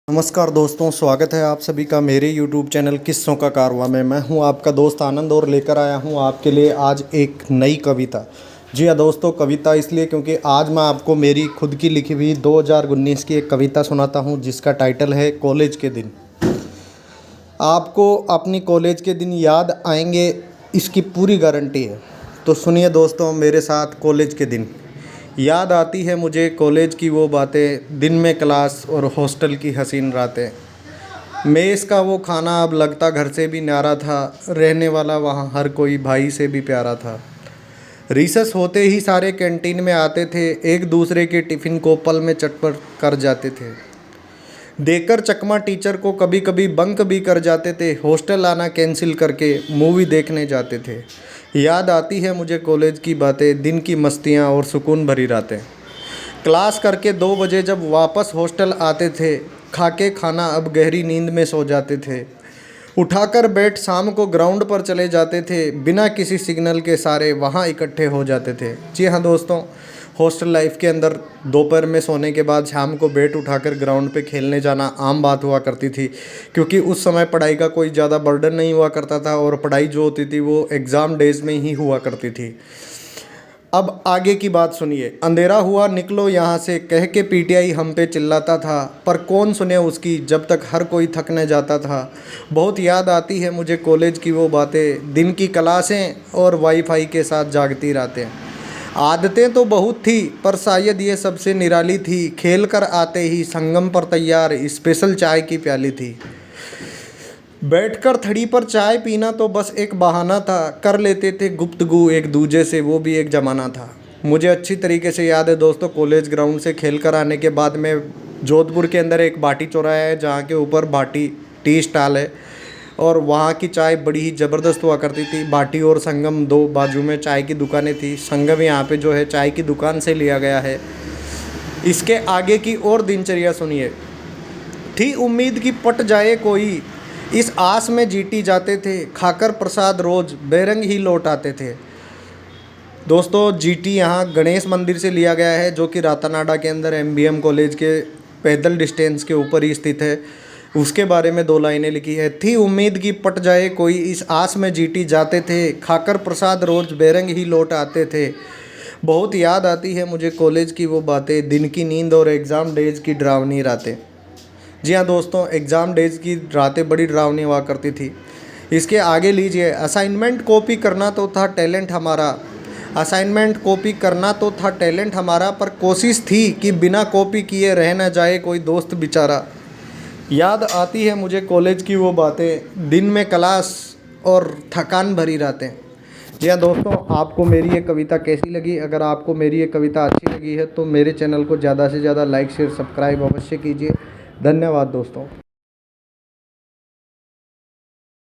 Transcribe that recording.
नमस्कार दोस्तों, स्वागत है आप सभी का मेरे YouTube चैनल किस्सों का कारवां में। मैं हूं आपका दोस्त आनंद और लेकर आया हूं आपके लिए आज एक नई कविता। जी हाँ दोस्तों, कविता इसलिए क्योंकि आज मैं आपको मेरी खुद की लिखी हुई 2019 की एक कविता सुनाता हूं जिसका टाइटल है कॉलेज के दिन। आपको अपनी कॉलेज के दिन याद आएंगे, इसकी पूरी गारंटी है। तो सुनिए दोस्तों, मेरे साथ कॉलेज के दिन। याद आती है मुझे कॉलेज की वो बातें, दिन में क्लास और हॉस्टल की हसीन रातें। मेस का वो खाना अब लगता घर से भी न्यारा था, रहने वाला वहाँ हर कोई भाई से भी प्यारा था। रिसेस होते ही सारे कैंटीन में आते थे, एक दूसरे के टिफ़िन को पल में चटपट कर जाते थे। देखकर चकमा टीचर को कभी कभी बंक भी कर जाते थे, हॉस्टल आना कैंसिल करके मूवी देखने जाते थे। याद आती है मुझे कॉलेज की बातें, दिन की मस्तियाँ और सुकून भरी रातें। क्लास करके 2 बजे जब वापस हॉस्टल आते थे, खाके खाना अब गहरी नींद में सो जाते थे। उठाकर बैठ शाम को ग्राउंड पर चले जाते थे, बिना किसी सिग्नल के सारे वहाँ इकट्ठे हो जाते थे। जी हाँ दोस्तों, हॉस्टल लाइफ के अंदर दोपहर में सोने के बाद शाम को बैट उठाकर ग्राउंड पे खेलने जाना आम बात हुआ करती थी, क्योंकि उस समय पढ़ाई का कोई ज़्यादा बर्डन नहीं हुआ करता था और पढ़ाई जो होती थी वो एग्ज़ाम डेज में ही हुआ करती थी। अब आगे की बात सुनिए। अंधेरा हुआ निकलो यहाँ से कह के पीटीआई हम पे चिल्लाता था, पर कौन सुने उसकी जब तक हर कोई थकने जाता था। बहुत याद आती है मुझे कॉलेज की वो बातें, दिन की क्लासें और वाईफाई के साथ जागती रातें। आदतें तो बहुत थी पर शायद ये सबसे निराली थी, खेल कर आते ही संगम पर तैयार स्पेशल चाय की प्याली थी। बैठकर थड़ी पर चाय पीना तो बस एक बहाना था, कर लेते थे गुफ्तगू एक दूजे से, वो भी एक ज़माना था। मुझे अच्छी तरीके से याद है दोस्तों, कॉलेज ग्राउंड से खेल कर आने के बाद में जोधपुर के अंदर एक भाटी चौराहा है जहाँ के ऊपर भाटी टी स्टॉल है और वहाँ की चाय बड़ी ही ज़बरदस्त हुआ करती थी। भाटी और संगम दो बाजू में चाय की दुकानें थी। संगम यहाँ पे जो है चाय की दुकान से लिया गया है। इसके आगे की और दिनचर्या सुनिए। थी उम्मीद कि पट जाए कोई, इस आस में जीती जाते थे, खाकर प्रसाद रोज बेरंग ही लौट आते थे। दोस्तों जीटी यहाँ गणेश मंदिर से लिया गया है, जो कि रातानाडा के अंदर एमबीएम कॉलेज के पैदल डिस्टेंस के ऊपर ही स्थित है। उसके बारे में 2 लाइनें लिखी है। थी उम्मीद कि पट जाए कोई, इस आस में जीटी जाते थे, खाकर प्रसाद रोज बेरंग ही लौट आते थे। बहुत याद आती है मुझे कॉलेज की वो बातें, दिन की नींद और एग्ज़ाम डेज की डरावनी रातें। जी हाँ दोस्तों, एग्ज़ाम डेज की रातें बड़ी डरावनी हुआ करती थी। इसके आगे लीजिए। असाइनमेंट कॉपी करना तो था टैलेंट हमारा, असाइनमेंट कॉपी करना तो था टैलेंट हमारा, पर कोशिश थी कि बिना कॉपी किए रह न जाए कोई दोस्त बेचारा। याद आती है मुझे कॉलेज की वो बातें, दिन में क्लास और थकान भरी रातें। जी हाँ दोस्तों, आपको मेरी ये कविता कैसी लगी? अगर आपको मेरी ये कविता अच्छी लगी है तो मेरे चैनल को ज़्यादा से ज़्यादा लाइक शेयर सब्सक्राइब अवश्य कीजिए। धन्यवाद दोस्तों।